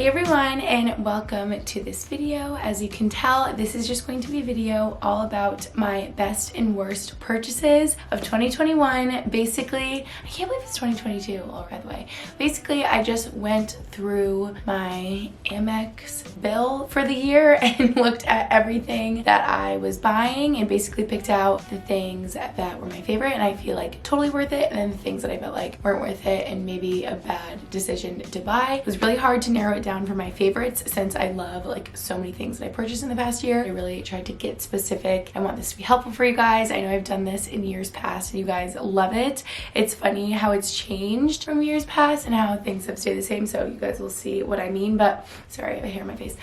Hey everyone, and welcome to this video. As you can tell, this is just going to be a video all about my best and worst purchases of 2021. Basically, I can't believe it's 2022, oh, by the way. Basically, I just went through my Amex bill for the year and looked at everything that I was buying and basically picked out the things that were my favorite and I feel like totally worth it, and then the things that I felt like weren't worth it and maybe a bad decision to buy. It was really hard to narrow it down for my favorites since I love like so many things that I purchased in the past year. I really tried to get specific. I want this to be helpful for you guys. I know I've done this in years past and you guys love it. It's funny how it's changed from years past and how things have stayed the same, so you guys will see what I mean. But sorry, I have a hair in my face.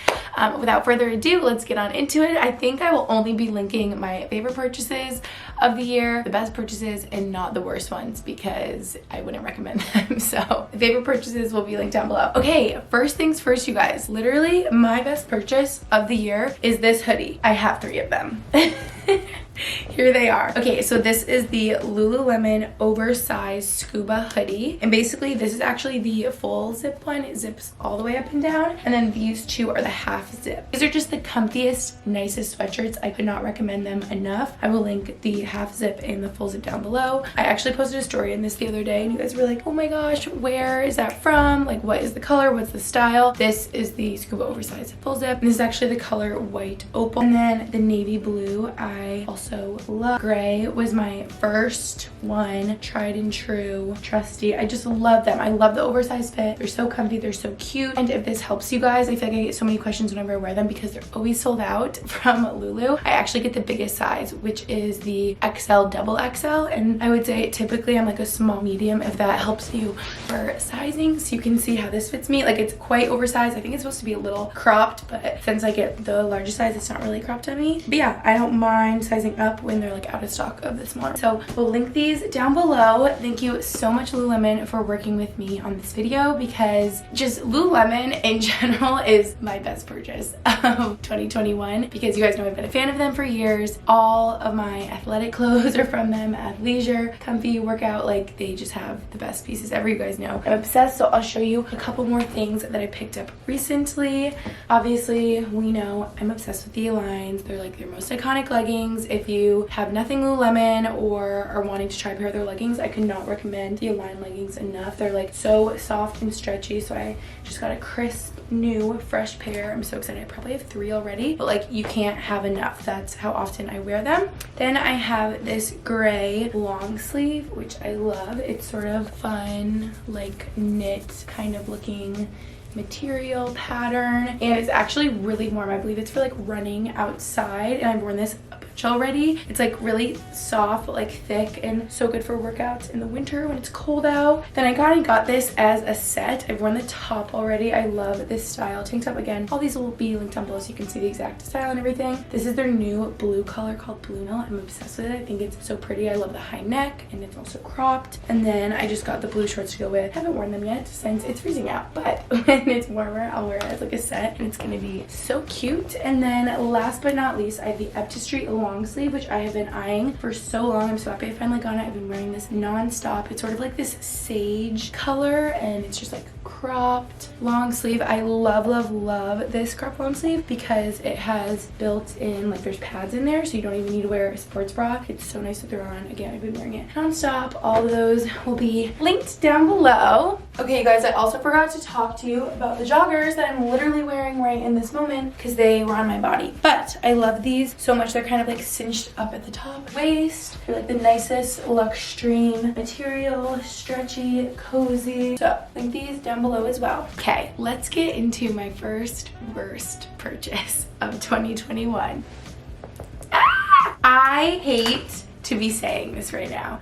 Without further ado, let's get on into it. I think I will only be linking my favorite purchases of the year, the best purchases, and not the worst ones because I wouldn't recommend them. So the favorite purchases will be linked down below. Okay, first things first, you guys. Literally, my best purchase of the year is this hoodie. I have 3 of them. Here they are. Okay, so this is the Lululemon oversized scuba hoodie, and basically this is actually the full zip one. It zips all the way up and down, and then these two are the half zip. These are just the comfiest, nicest sweatshirts. I could not recommend them enough. I will link the half zip and the full zip down below. I actually posted a story in this the other day and you guys were like, oh my gosh, where is that from? Like, what is the color? What's the style? This is the scuba oversized full zip, and this is actually the color white opal, and then the navy blue I also love. Gray was my first one, tried and true, trusty. I just love them. I love the oversized fit. They're so comfy, they're so cute. And if this helps you guys, I feel like I get so many questions whenever I wear them because they're always sold out from Lulu. I actually get the biggest size, which is the XL double XL, and I would say typically I'm like a small medium if that helps you for sizing. So you can see how this fits me. Like, it's quite oversized. I think it's supposed to be a little cropped, but since I get the largest size, it's not really cropped on me. But yeah, I don't mind sizing up when they're like out of stock of this model. So we'll link these down below. Thank you so much, Lululemon, for working with me on this video because just Lululemon in general is my best purchase of 2021 because you guys know I've been a fan of them for years. All of my athletic clothes are from them, athleisure, comfy, workout, like they just have the best pieces ever. You guys know I'm obsessed, so I'll show you a couple more things that I picked up recently. Obviously, we know I'm obsessed with the Aligns. They're like their most iconic leggings. If you have nothing Lululemon or are wanting to try a pair of their leggings, I could not recommend the Align leggings enough. They're like so soft and stretchy, so I just got a crisp new fresh pair. I'm so excited. I probably have 3 already, but like you can't have enough. That's how often I wear them. Then I have this gray long sleeve, which I love. It's sort of fun, like knit kind of looking material pattern, and it's actually really warm. I believe it's for like running outside, and I've worn this a bunch already. It's like really soft but like thick and so good for workouts in the winter when it's cold out. Then I got this as a set. I've worn the top already. I love this style tank top. Again, all these will be linked down below so you can see the exact style and everything. This is their new blue color called Blue Mill. I'm obsessed with it. I think it's so pretty. I love the high neck and it's also cropped. And then I just got the blue shorts to go with. I haven't worn them yet since it's freezing out, but when it's warmer I'll wear it as like a set and it's gonna be so cute. And then last but not least, I have the Up to Street long sleeve, which I have been eyeing for so long. I'm so happy I finally got it. I've been wearing this non-stop. It's sort of like this sage color and it's just like cropped long sleeve. I love this cropped long sleeve because it has built-in, like there's pads in there so you don't even need to wear a sports bra. It's so nice to throw on. Again, I've been wearing it non-stop. All of those will be linked down below. Okay, you guys, I also forgot to talk to you about the joggers that I'm literally wearing right in this moment because they were on my body. But I love these so much. They're kind of like cinched up at the top waist. They're like the nicest Luxtreme material, stretchy, cozy. So link these down below as well. Okay, let's get into my first worst purchase of 2021. I hate to be saying this right now.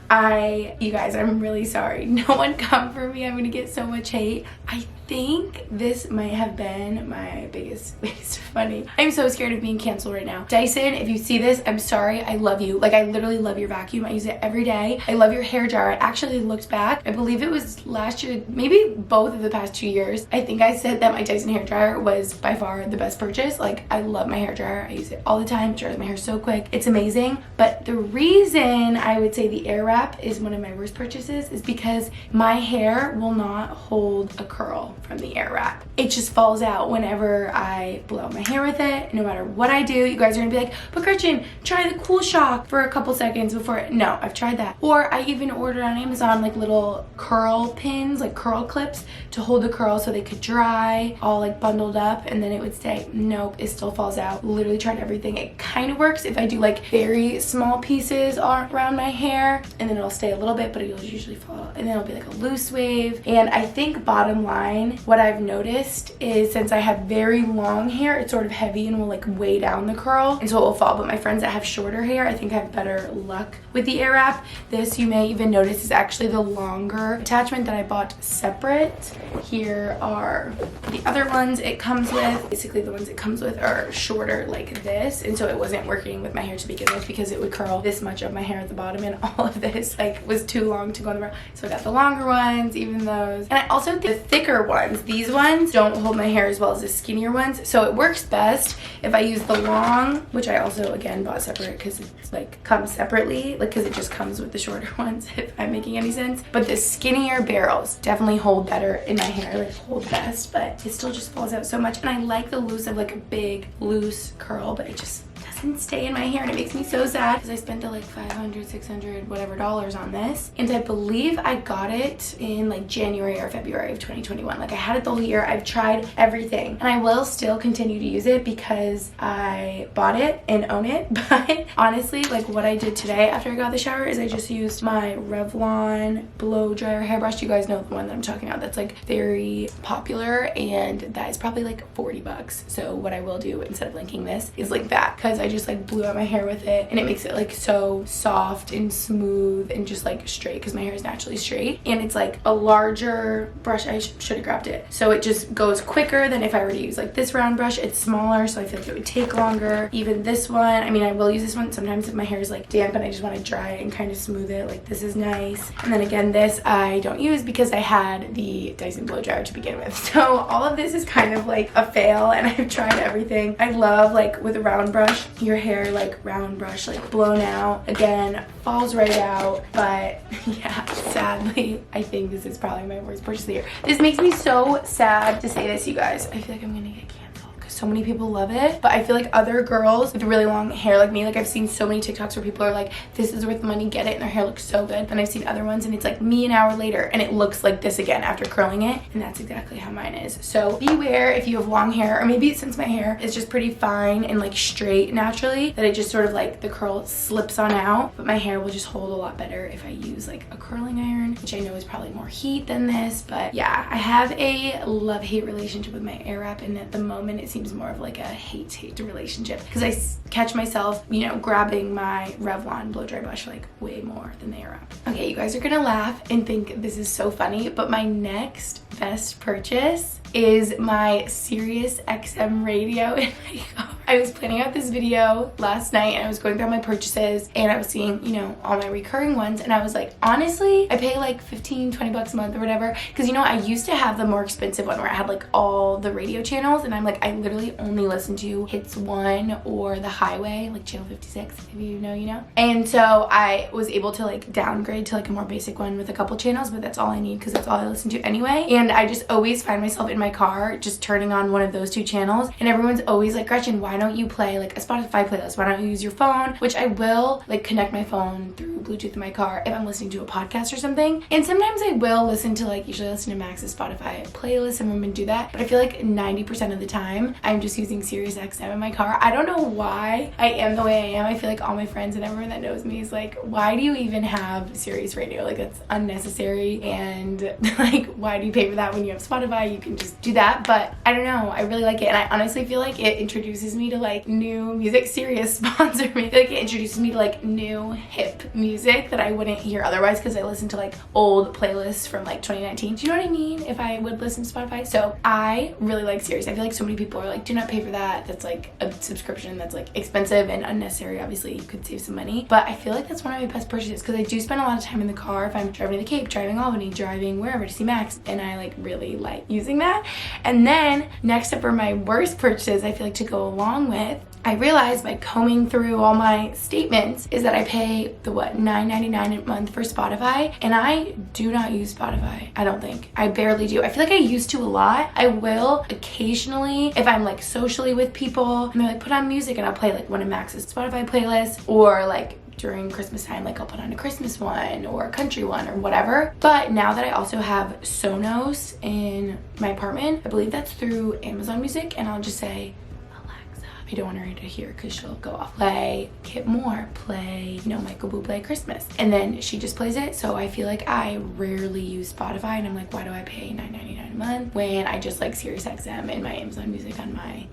You guys, I'm really sorry. No one come for me. I'm gonna get so much hate. I think this might have been my biggest waste of money. I'm so scared of being canceled right now. Dyson, if you see this, I'm sorry. I love you. Like, I literally love your vacuum. I use it every day. I love your hair dryer. I actually looked back. I believe it was last year, maybe both of the past 2 years. I think I said that my Dyson hair dryer was by far the best purchase. Like, I love my hair dryer. I use it all the time. It dries my hair so quick. It's amazing. But the reason I would say the air wrap is one of my worst purchases is because my hair will not hold a curl. from the air wrap. It just falls out whenever I blow out my hair with it. No matter what I do, you guys are gonna be like, but Gretchen, try the Cool Shock for a couple seconds before. No, I've tried that. Or I even ordered on Amazon like little curl pins, like curl clips to hold the curls so they could dry all like bundled up, and then it would stay. Nope, it still falls out. Literally tried everything. It kind of works if I do like very small pieces around my hair, and then it'll stay a little bit, but it'll usually fall out, and then it'll be like a loose wave. And I think bottom line, what I've noticed is since I have very long hair, it's sort of heavy and will like weigh down the curl, and so it will fall. But my friends that have shorter hair, I think have better luck with the air wrap. This, you may even notice, is actually the longer attachment that I bought separate. Here are the other ones it comes with. Basically the ones it comes with are shorter like this, and so it wasn't working with my hair to begin with because it would curl this much of my hair at the bottom, and all of this like was too long to go in the brow. So I got the longer ones, even those. And I also think the thicker ones, these ones don't hold my hair as well as the skinnier ones, so it works best if I use the long, which I also again bought separate because it's like comes separately, like because it just comes with the shorter ones, if I'm making any sense. But the skinnier barrels definitely hold better in my hair, like hold best, but it still just falls out so much. And I like the loose of like a big loose curl, but it just doesn't stay in my hair, and it makes me so sad because I spent the like $500, $600 whatever dollars on this, and I believe I got it in like January or February of 2021. Like I had it the whole year. I've tried everything, and I will still continue to use it because I bought it and own it. But honestly, like what I did today after I got the shower is I just used my Revlon blow dryer hairbrush. You guys know the one that I'm talking about, that's like very popular, and that is probably like 40 bucks. So what I will do instead of linking this is like that, because I just like blew out my hair with it, and it makes it like so soft and smooth and just like straight, because my hair is naturally straight, and it's like a larger brush. I should have grabbed it, so it just goes quicker than if I were to use like this round brush. It's smaller, so I feel like it would take longer. Even this one, I mean, I will use this one sometimes if my hair is like damp and I just want to dry it and kind of smooth it. Like this is nice. And then again, this I don't use because I had the Dyson blow dryer to begin with. So all of this is kind of like a fail, and I've tried everything. I love like with a round brush, your hair like round brush, like blown out, again falls right out. But yeah, sadly I think this is probably my worst purchase of the year. This makes me so sad to say this, you guys. I feel like I'm gonna get canceled because so many people love it, but I feel like other girls with really long hair like me, like I've seen so many TikToks where people are like, this is worth the money, get it, and their hair looks so good. And I've seen other ones and it's like me an hour later and it looks like this again after curling it, and that's exactly how mine is. So beware if you have long hair, or maybe since my hair is just pretty fine and like straight naturally, that it just sort of like the curl slips on out, but my hair will just hold a lot better if I use like a curling iron, which I know is probably more heat than this. But yeah, I have a love-hate relationship with my air wrap, and at the moment it seems more of like a hate relationship because I catch myself, you know, grabbing my Revlon blow dry brush like way more than the air wrap. Okay, you guys are gonna laugh and think this is so funny, but my next best purchase is my Sirius XM radio in my car. I was planning out this video last night and I was going through my purchases and I was seeing, you know, all my recurring ones, and I was like, honestly, I pay like 15-20 bucks a month or whatever, because you know, I used to have the more expensive one where I had like all the radio channels, and I'm like, I literally only listen to Hits 1 or The Highway, like channel 56, if you know, you know. And so I was able to like downgrade to like a more basic one with a couple channels, but that's all I need because that's all I listen to anyway. And I just always find myself in my car just turning on one of those two channels, and everyone's always like, Gretchen, why don't you play like a Spotify playlist? Why don't you use your phone? Which I will like connect my phone through Bluetooth in my car if I'm listening to a podcast or something. And sometimes I will listen to like, usually listen to Max's Spotify playlist and women do that, but I feel like 90% of the time I'm just using Sirius XM in my car. I don't know why I am the way I am. I feel like all my friends and everyone that knows me is like, why do you even have Sirius radio? Like, that's unnecessary, and like, why do you pay for that when you have Spotify? You can just do that. But I don't know, I really like it, and I honestly feel like it introduces me to like new music. Sirius sponsor me. I feel like it introduces me to like new hip music that I wouldn't hear otherwise, because I listen to like old playlists from like 2019. Do you know what I mean? If I would listen to Spotify. So I really like Sirius. I feel like so many people are like, do not pay for that. That's like a subscription that's like expensive and unnecessary. Obviously you could save some money, but I feel like that's one of my best purchases because I do spend a lot of time in the car if I'm driving to the Cape, driving Albany, driving wherever to see Max, and I like really like using that. And then next up are my worst purchases, I feel like, to go along with. I realized by combing through all my statements is that I pay the $9.99 a month for Spotify, and I do not use Spotify. I don't think. I barely do. I feel like I used to a lot. I will occasionally if I'm like socially with people and they're like put on music, and I'll play like one of Max's Spotify playlists, or like during Christmas time, like I'll put on a Christmas one or a country one or whatever. But now that I also have Sonos in my apartment, I believe that's through Amazon Music, and I'll just say, Alexa, I don't want her to hear because she'll go off. Play Kit Moore, play, you know, Michael Bublé Christmas. And then she just plays it. So I feel like I rarely use Spotify, and I'm like, why do I pay $9.99 a month when I just like Sirius XM and my Amazon Music on my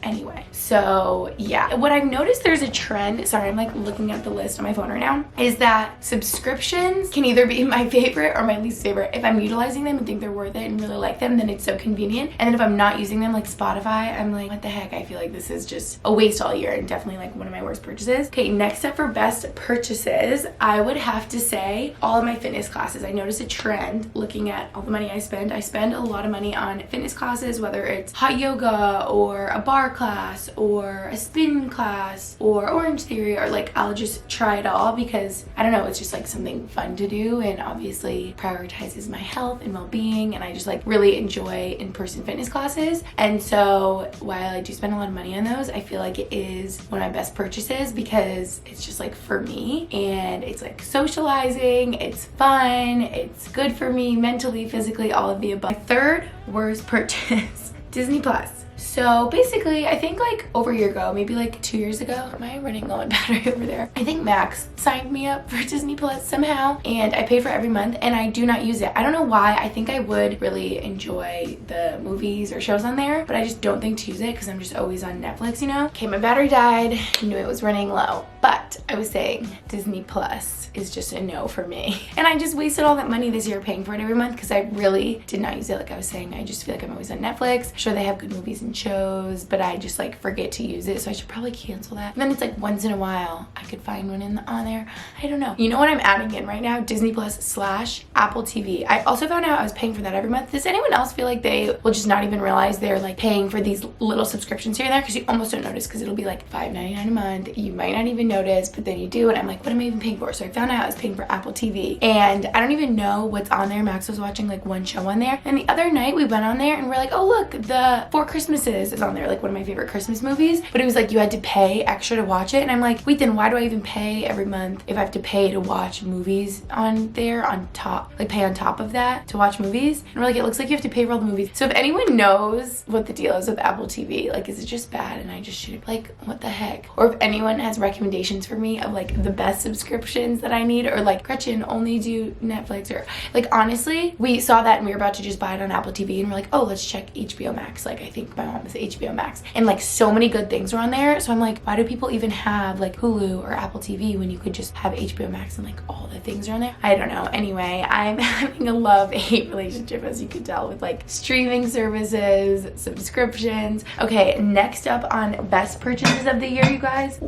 anyway? So yeah, what I've noticed, there's a trend, sorry, I'm like looking at the list on my phone right now, is that subscriptions can either be my favorite or my least favorite. If I'm utilizing them and think they're worth it and really like them, then it's so convenient. And then if I'm not using them, like Spotify, I'm like, what the heck, I feel like this is just a waste all year, and definitely like one of my worst purchases. Okay, next up for best purchases, I would have to say all of my fitness classes. I noticed a trend looking at all the money I spend. I spend a lot of money on fitness classes, whether it's hot yoga or a bar class or a spin class or Orange Theory, or like I'll just try it all because I don't know, it's just like something fun to do, and obviously prioritizes my health and well-being, and I just like really enjoy in-person fitness classes. And so while I do spend a lot of money on those, I feel like it is one of my best purchases because it's just like for me, and it's like socializing, it's fun, it's good for me mentally, physically, all of the above. My third worst purchase, Disney Plus. So basically, I think like over a year ago, maybe like 2 years ago, am I running low on battery over there? I think Max signed me up for Disney Plus somehow, and I pay for it every month, and I do not use it. I don't know why. I think I would really enjoy the movies or shows on there, but I just don't think to use it because I'm just always on Netflix, you know? Okay, my battery died. I knew it was running low, but I was saying Disney Plus is just a no for me. And I just wasted all that money this year paying for it every month because I really did not use it. Like I was saying, I just feel like I'm always on Netflix. Sure, they have good movies and shows, but I just like forget to use it, so I should probably cancel that. And then it's like once in a while I could find one on there. I don't know. You know what I'm adding in right now? Disney Plus / Apple TV. I also found out I was paying for that every month. Does anyone else feel like they will just not even realize they're like paying for these little subscriptions here and there, because you almost don't notice because it'll be like $5.99 a month. You might not even notice, but then you do, and I'm like, what am I even paying for? So I found out I was paying for Apple TV, and I don't even know what's on there. Max was watching like one show on there, and the other night we went on there and we're like, oh look, the Four Christmases is on there, like one of my favorite Christmas movies, but it was like you had to pay extra to watch it, and I'm like, wait, then why do I even pay every month if I have to pay to watch movies on there on top, like pay on top of that to watch movies? And we're like, it looks like you have to pay for all the movies. So if anyone knows what the deal is with Apple TV, like is it just bad and I just should, like what the heck? Or if anyone has recommendations for me of like the best subscriptions that I need, or like Gretchen, only do Netflix, or like honestly, we saw that and we were about to just buy it on Apple TV, and we're like, oh, let's check HBO Max. Like I think my mom is HBO Max, and like so many good things are on there. So I'm like, why do people even have like Hulu or Apple TV when you could just have HBO Max and like all the things are on there? I don't know. Anyway, I'm having a love-hate relationship, as you could tell, with like streaming services, subscriptions. Okay, next up on best purchases of the year, you guys.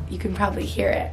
You can probably hear it.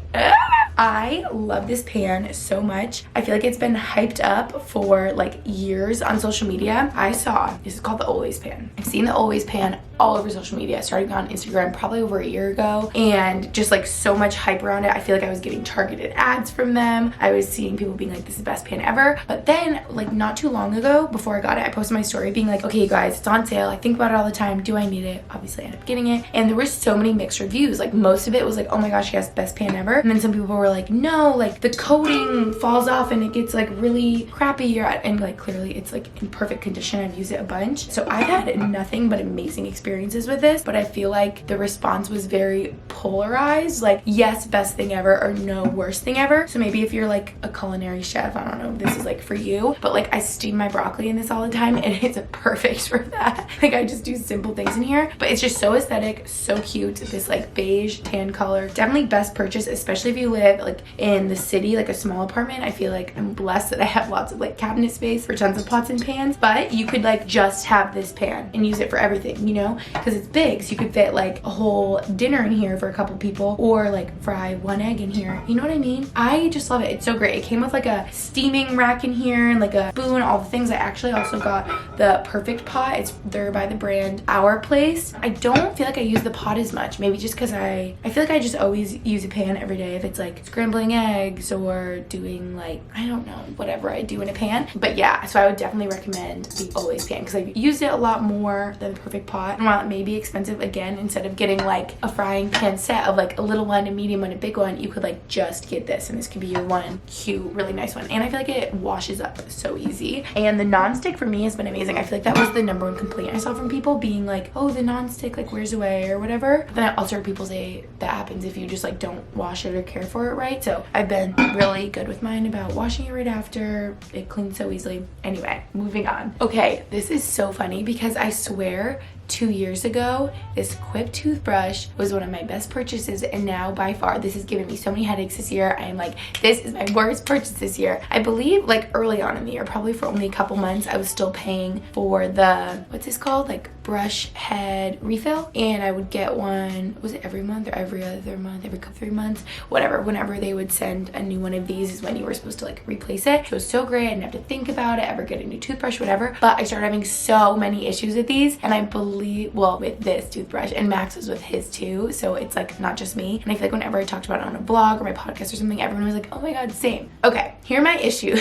I love this pan so much. I feel like it's been hyped up for like years on social media. I saw, this is called the Always pan. I've seen the Always pan all over social media, starting on Instagram probably over a year ago, and just like so much hype around it. I feel like I was getting targeted ads from them. I was seeing people being like, this is the best pan ever. But then like not too long ago, before I got it, I posted my story being like, okay you guys, it's on sale. I think about it all the time. Do I need it? Obviously I ended up getting it. And there were so many mixed reviews. Like most of it was like, oh my gosh, yes, best pan ever. And then some people were like, no, like the coating falls off and it gets like really crappy, and like clearly it's like in perfect condition. I've used it a bunch. So I've had nothing but amazing experiences with this, but I feel like the response was very polarized, like yes, best thing ever, or no, worst thing ever. So maybe if you're like a culinary chef, I don't know if this is like for you, but like I steam my broccoli in this all the time and it's perfect for that. Like I just do simple things in here, but it's just so aesthetic, so cute. This like beige tan color, definitely best purchase, especially if you live like in the city, like a small apartment. I feel like I'm blessed that I have lots of like cabinet space for tons of pots and pans, but you could like just have this pan and use it for everything, you know, because it's big, so you could fit like a whole dinner in here for a couple people, or like fry 1 egg in here. You know what I mean? I just love it. It's so great. It came with like a steaming rack in here and like a spoon, all the things. I actually also got the perfect pot. They're by the brand Our Place. I don't feel like I use the pot as much, maybe just because I feel like I just always use a pan every day if it's like scrambling eggs or doing like, I don't know, whatever I do in a pan. But yeah, so I would definitely recommend the Always pan because I've used it a lot more than the perfect pot. And while it may be expensive, again, instead of getting like a frying pan set of like a little one, a medium one, a big one, you could like just get this, and this could be your one cute, really nice one. And I feel like it washes up so easy. And the non-stick for me has been amazing. I feel like that was the #1 complaint I saw from people, being like, oh, the non-stick like wears away or whatever. But then I also heard people say that happens if you just like don't wash it or care for it right. So I've been really good with mine about washing it right after. It cleans so easily. Anyway, moving on. Okay, this is so funny because I swear 2 years ago, this Quip toothbrush was one of my best purchases, and now by far this has given me so many headaches this year. I am like, this is my worst purchase this year. I believe like early on in the year, probably for only a couple months, I was still paying for the, what's this called? Like brush head refill, and I would get one, was it every month or every other month, every 3 months, whatever. Whenever they would send a new one of these is when you were supposed to like replace it. So it was so great. I didn't have to think about it, ever get a new toothbrush, whatever. But I started having so many issues with these, and I believe, well, with this toothbrush, and Max was with his too, so it's like not just me. And I feel like whenever I talked about it on a blog or my podcast or something, everyone was like, oh my god, same. Okay, here are my issues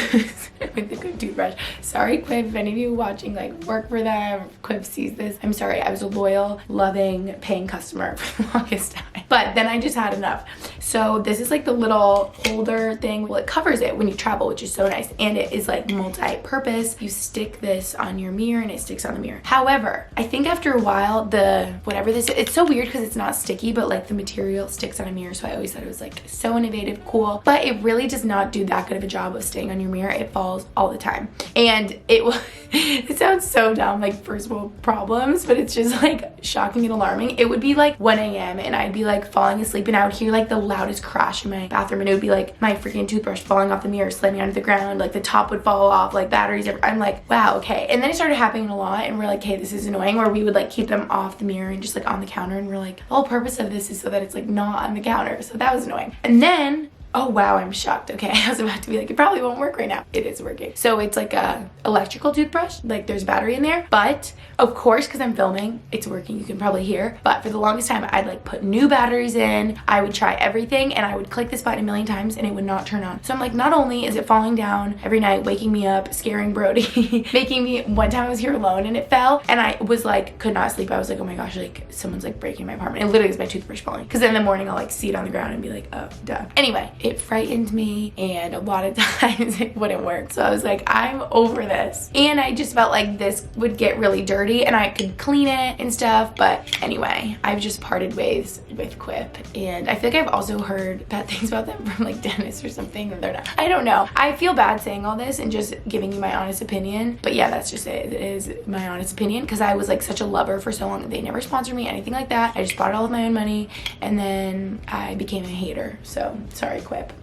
with the Quip toothbrush. Sorry, Quip, if any of you watching like work for them, Quip sees this, I'm sorry. I was a loyal, loving, paying customer for the longest time, but then I just had enough. So this is like the little holder thing. Well, it covers it when you travel, which is so nice, and it is like multi-purpose. You stick this on your mirror and it sticks on the mirror. However, I think after a while, the whatever this is, it's so weird because it's not sticky, but like the material sticks on a mirror, so I always thought it was like so innovative, cool, but it really does not do that good of a job of staying on your mirror. It falls all the time, and it sounds so dumb, like first world problems, but it's just like shocking and alarming. It would be like 1 a.m. and I'd be like falling asleep, and I would hear like the loudest crash in my bathroom, and it would be like my freaking toothbrush falling off the mirror, slamming onto the ground, like the top would fall off, like batteries everywhere. I'm like, wow, okay. And then it started happening a lot, and we're like, hey, this is annoying, where we would like keep them off the mirror and just like on the counter, and we're like, the whole purpose of this is so that it's like not on the counter. So that was annoying. And then, oh wow, I'm shocked. Okay, I was about to be like, it probably won't work right now. It is working. So it's like a electrical toothbrush, like there's battery in there, but of course, because I'm filming, it's working, you can probably hear. But for the longest time, I'd like put new batteries in, I would try everything, and I would click this button a million times and it would not turn on. So I'm like, not only is it falling down every night, waking me up, scaring Brody, making me, one time I was here alone and it fell, and I was like, could not sleep. I was like, oh my gosh, like someone's like breaking my apartment. It literally is my toothbrush falling. Because in the morning, I'll like see it on the ground and be like, oh, duh. Anyway, it frightened me, and a lot of times it wouldn't work. So I was like, I'm over this. And I just felt like this would get really dirty and I could clean it and stuff. But anyway, I've just parted ways with Quip, and I feel like I've also heard bad things about them from like dentists or something, and they're not. I don't know. I feel bad saying all this and just giving you my honest opinion, but yeah, that's just it. It is my honest opinion, because I was like such a lover for so long. They never sponsored me, anything like that. I just bought it all with my own money, and then I became a hater. So sorry, Quip.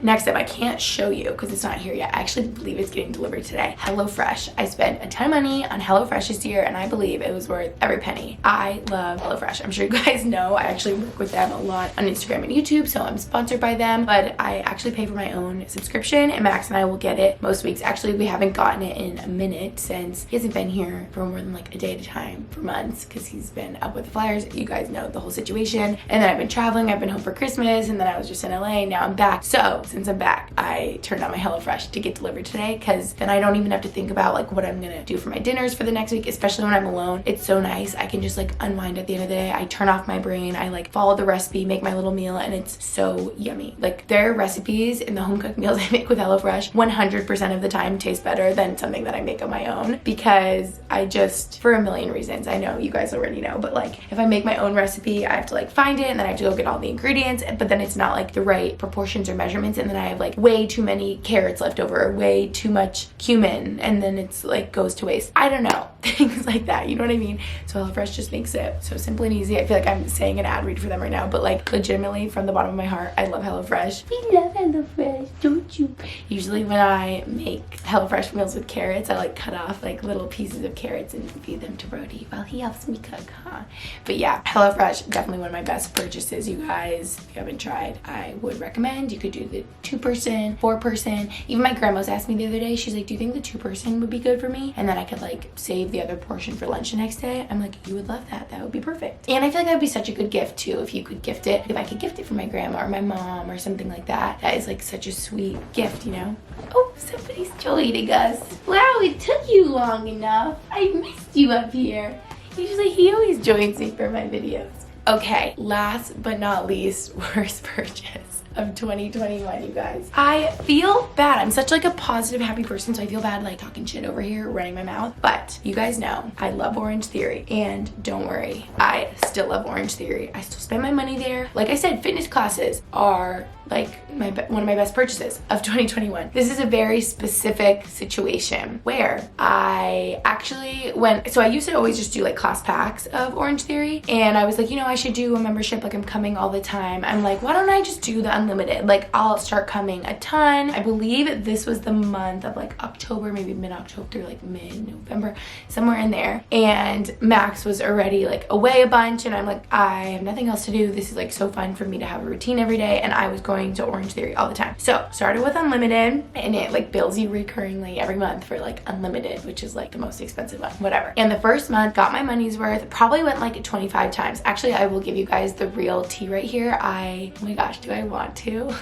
Next up, I can't show you because it's not here yet. I actually believe it's getting delivered today. HelloFresh. I spent a ton of money on HelloFresh this year, and I believe it was worth every penny. I love HelloFresh. I'm sure you guys know I actually work with them a lot on Instagram and YouTube, so I'm sponsored by them, but I actually pay for my own subscription, and Max and I will get it most weeks. Actually, we haven't gotten it in a minute since he hasn't been here for more than like a day at a time for months, because he's been up with the flyers. You guys know the whole situation. And then I've been traveling. I've been home for Christmas, and then I was just in LA. Now I'm back. So since I'm back, I turned on my HelloFresh to get delivered today, because then I don't even have to think about like what I'm gonna do for my dinners for the next week, especially when I'm alone. It's so nice. I can just like unwind at the end of the day. I turn off my brain. I like follow the recipe, make my little meal, and it's so yummy. Like their recipes and the home cooked meals I make with HelloFresh 100% of the time taste better than something that I make on my own, because I just, for a million reasons, I know you guys already know, but like if I make my own recipe, I have to like find it, and then I have to go get all the ingredients, but then it's not like the right proportions or measurements, and then I have like way too many carrots left over, or way too much cumin, and then it's like goes to waste. I don't know. things like that, you know what I mean? So HelloFresh just makes it so simple and easy. I feel like I'm saying an ad read for them right now, but like legitimately from the bottom of my heart, I love HelloFresh. We love HelloFresh, don't you? Usually when I make HelloFresh meals with carrots, I like cut off like little pieces of carrots and feed them to Brody while he helps me cook, huh? But yeah, HelloFresh, definitely one of my best purchases, you guys. If you haven't tried, I would recommend. You could do the 2-person, 4-person. Even my grandma's asked me the other day, she's like, do you think the 2-person would be good for me? And then I could like save the other portion for lunch the next day. I'm like, you would love that. That would be perfect. And I feel like that would be such a good gift too if you could gift it. If I could gift it for my grandma or my mom or something like that. That is like such a sweet gift, you know? Oh, somebody's joining us. Wow, it took you long enough. I missed you up here. Usually he always joins me for my videos. Okay, last but not least, worst purchase of 2021, you guys. I feel bad. I'm such like a positive, happy person, so I feel bad like talking shit over here, running my mouth. But you guys know I love Orange Theory, and don't worry, I still love Orange Theory. I still spend my money there. Like I said, fitness classes are like one of my best purchases of 2021. This is a very specific situation where I actually went, so I used to always just do like class packs of Orange Theory, and I was like, you know, I should do a membership, like I'm coming all the time. I'm like, why don't I just do the unlimited? Like I'll start coming a ton. I believe this was the month of like October, maybe mid-October through like mid-November, somewhere in there. And Max was already like away a bunch, and I'm like, I have nothing else to do. This is like so fun for me to have a routine every day, and I was going to Orange Theory all the time. So started with unlimited, and it like bills you recurringly every month for like unlimited, which is like the most expensive one, whatever. And the first month got my money's worth. Probably went like 25 times. Actually, I will give you guys the real tea right here. Oh my gosh, do I want to?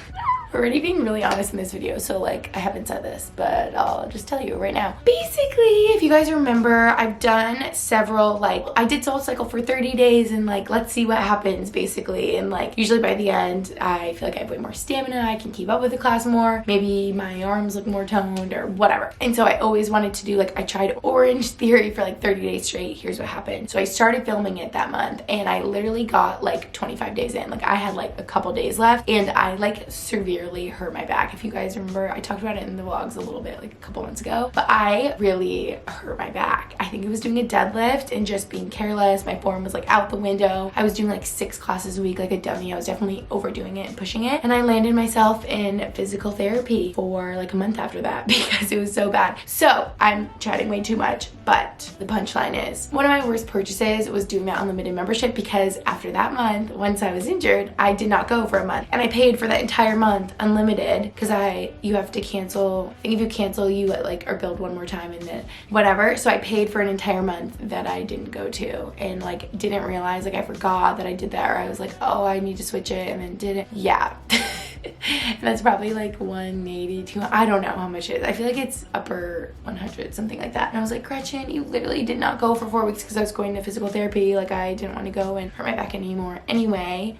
Already being really honest in this video, so like I haven't said this, but I'll just tell you right now. Basically, if you guys remember, I've done several, like I did Soul Cycle for 30 days and like let's see what happens basically, and like usually by the end I feel like I have way more stamina, I can keep up with the class more, maybe my arms look more toned or whatever. And so I always wanted to do, like I tried Orange Theory for like 30 days straight. Here's what happened. So I started filming it that month, and I literally got like 25 days in. Like I had like a couple days left, and I like severely hurt my back. If you guys remember, I talked about it in the vlogs a little bit like a couple months ago, but I really hurt my back. I think it was doing a deadlift and just being careless. My form was like out the window. I was doing like 6 classes a week like a dummy. I was definitely overdoing it and pushing it, and I landed myself in physical therapy for like a month after that because it was so bad. So I'm chatting way too much, but the punchline is one of my worst purchases was doing that unlimited membership, because after that month, once I was injured, I did not go for a month, and I paid for the entire month unlimited because you have to cancel. I think if you cancel, you like are billed one more time and then whatever. So I paid for an entire month that I didn't go to, and like didn't realize, like I forgot that I did that, or I was like, oh, I need to switch it, and then didn't. Yeah. And that's probably like 180, 200, I don't know how much it is. I feel like it's upper 100, something like that. And I was like, Gretchen, you literally did not go for 4 weeks because I was going to physical therapy. Like I didn't want to go and hurt my back anymore anyway.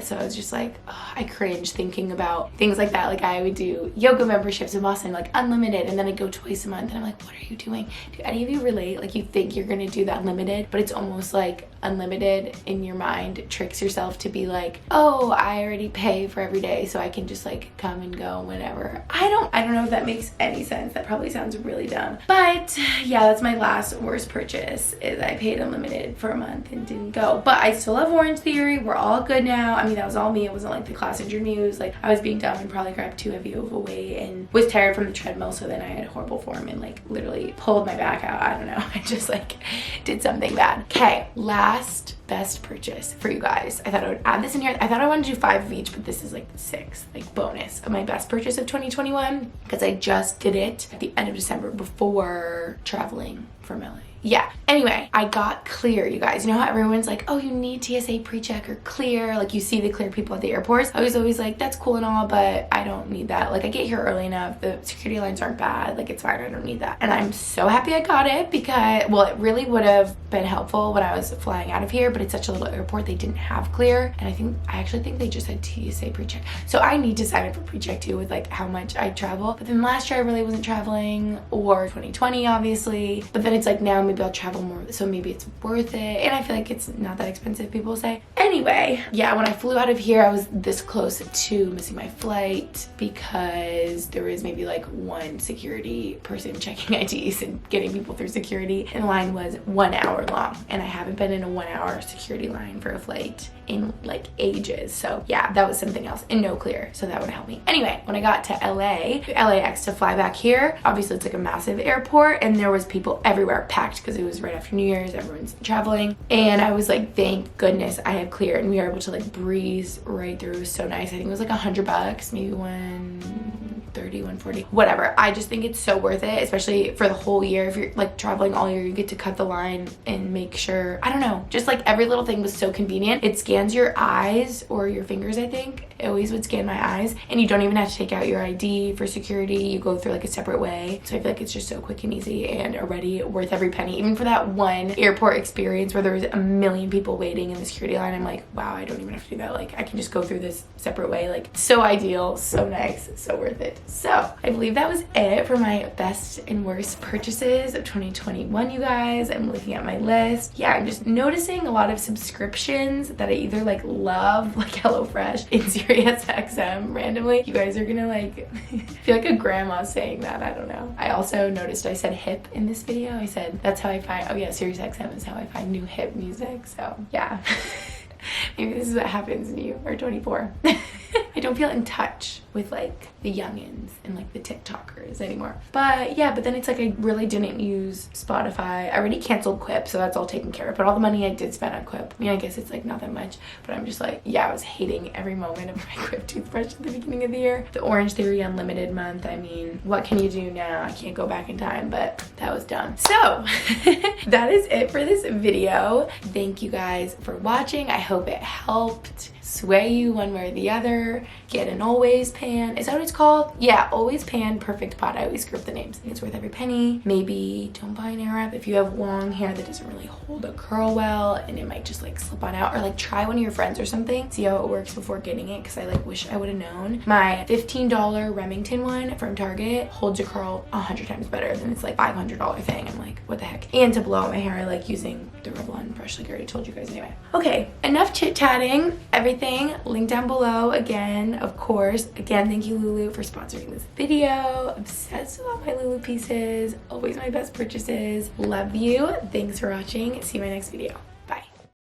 So I was just like, oh, I cringe thinking about things like that. Like I would do yoga memberships in Boston, like unlimited, and then I'd go twice a month, and I'm like, what are you doing? Do any of you relate? Like you think you're gonna do that unlimited, but it's almost like unlimited in your mind tricks yourself to be like, oh, I already pay for every day, so I can just like come and go whenever. I don't know if that makes any sense. That probably sounds really dumb, but yeah, that's my last worst purchase, is I paid unlimited for a month and didn't go. But I still love Orange Theory. We're all good now. I mean, that was all me. It wasn't like the class injured me. It was like I was being dumb and probably grabbed too heavy of a weight and was tired from the treadmill, so then I had horrible form and like literally pulled my back out. I don't know. I just like did something bad. Okay, last best purchase for you guys. I thought I would add this in here. I thought I wanted to do 5 of each, but this is like the 6th, like bonus of my best purchase of 2021, because I just did it at the end of December before traveling from LA. Yeah, anyway, I got Clear, you guys. You know how everyone's like, oh, you need TSA pre-check or Clear, like you see the Clear people at the airports. I was always like, that's cool and all, but I don't need that. Like I get here early enough, the security lines aren't bad, like it's fine, I don't need that. And I'm so happy I got it, because, well, it really would have been helpful when I was flying out of here, but it's such a little airport, they didn't have Clear, and I actually think they just had TSA pre-check. So I need to sign up for pre-check too, with like how much I travel. But then last year I really wasn't traveling, or 2020 obviously, but then it's like now maybe maybe I'll travel more, so maybe it's worth it. And I feel like it's not that expensive, people say. Anyway, yeah, when I flew out of here, I was this close to missing my flight because there was maybe like one security person checking IDs and getting people through security, and the line was 1 hour long, and I haven't been in a 1 hour security line for a flight in like ages. So yeah, that was something else, and no clear, so that would help me. Anyway, when I got to LAX to fly back here, obviously it's like a massive airport, and there was people everywhere, packed, because it was right after New Year's, everyone's traveling, and I was like, thank goodness I had clear, and we were able to like breeze right through. It was so nice. I think it was like $100, maybe 130, 140, whatever. I just think it's so worth it, especially for the whole year. If you're like traveling all year, you get to cut the line and make sure, I don't know, just like every little thing was so convenient. It scans your eyes or your fingers, I think. It always would scan my eyes, and you don't even have to take out your ID for security. You go through like a separate way. So I feel like it's just so quick and easy, and already worth every penny. Even for that one airport experience where there was a million people waiting in the security line, I'm like, wow, I don't even have to do that. Like, I can just go through this separate way. Like, so ideal, so nice, so worth it. So I believe that was it for my best and worst purchases of 2021, you guys. I'm looking at my list. Yeah, I'm just noticing a lot of subscriptions that I either like love, like HelloFresh and Sirius XM randomly. You guys are gonna like feel like a grandma saying that. I don't know. I also noticed I said hip in this video. I said that's how I find, oh yeah, Sirius XM is how I find new hip music. So yeah. Maybe this is what happens when you are 24. I don't feel in touch with like the youngins and like the TikTokers anymore. But yeah, but then it's like I really didn't use Spotify. I already canceled Quip, so that's all taken care of. But all the money I did spend on Quip, I mean, I guess it's like not that much, but I'm just like, yeah, I was hating every moment of my Quip toothbrush at the beginning of the year. The Orange Theory Unlimited month, I mean, what can you do now? I can't go back in time, but that was dumb. So that is it for this video. Thank you guys for watching. I hope it helped sway you one way or the other. Get an always pan. Is that what it's called? Yeah, always pan perfect pot. I always screw up the names. It's worth every penny. Maybe don't buy an air wrap if you have long hair that doesn't really hold a curl well, and it might just like slip on out, or like try one of your friends or something, see how it works before getting it, because I like wish I would have known. My $15 Remington one from Target holds a curl 100 times better than this like $500 thing. I'm like, what the heck? And to blow out my hair, I like using the Revlon brush, like I already told you guys anyway. Okay, enough chit-chatting. Everything linked down below again, of course. Again, thank you Lulu for sponsoring this video. Obsessed with all my Lulu pieces. Always my best purchases. Love you. Thanks for watching. See you in my next video.